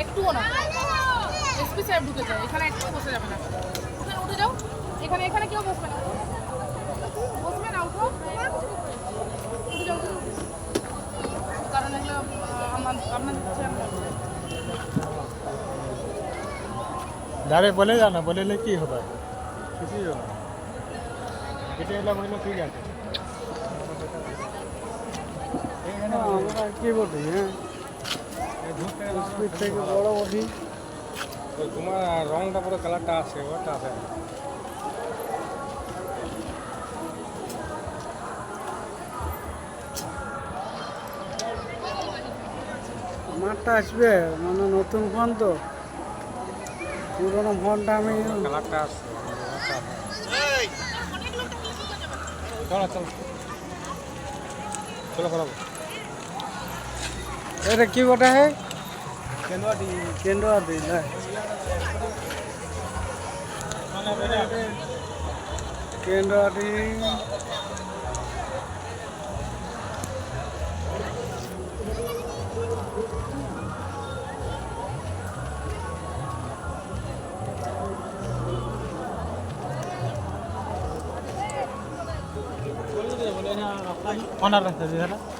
একটুও না। এসপি সাহেব ঢুকে যায়, এখানে একটু বসে যাবে না। ওখানে উঠে যাও, এখানে এখানে কেউ বসবে না, বসবে না, উঠো, উঠে যাও, কারণ এগুলো আপনার ডাইরেক্ট বলে যাও না, বলে কি হবে, কিছুই হবে না। এটা এলে বললো ঠিক আছে, আমরা কি বলি, হ্যাঁ স্পিড থেকে বড় বডি, তোমার রংটা পুরো কালারটা আছে, ওটা আছে। আমারটা আসবে মানে নতুন ফোন তো, পুরোনো ফোনটা আমি কালারটা আসছে। চলো চলো চলো করাবো। এটা কি বটা है केंद्वा दी ना केंद्वा दी बोले ना ऑनर रहता है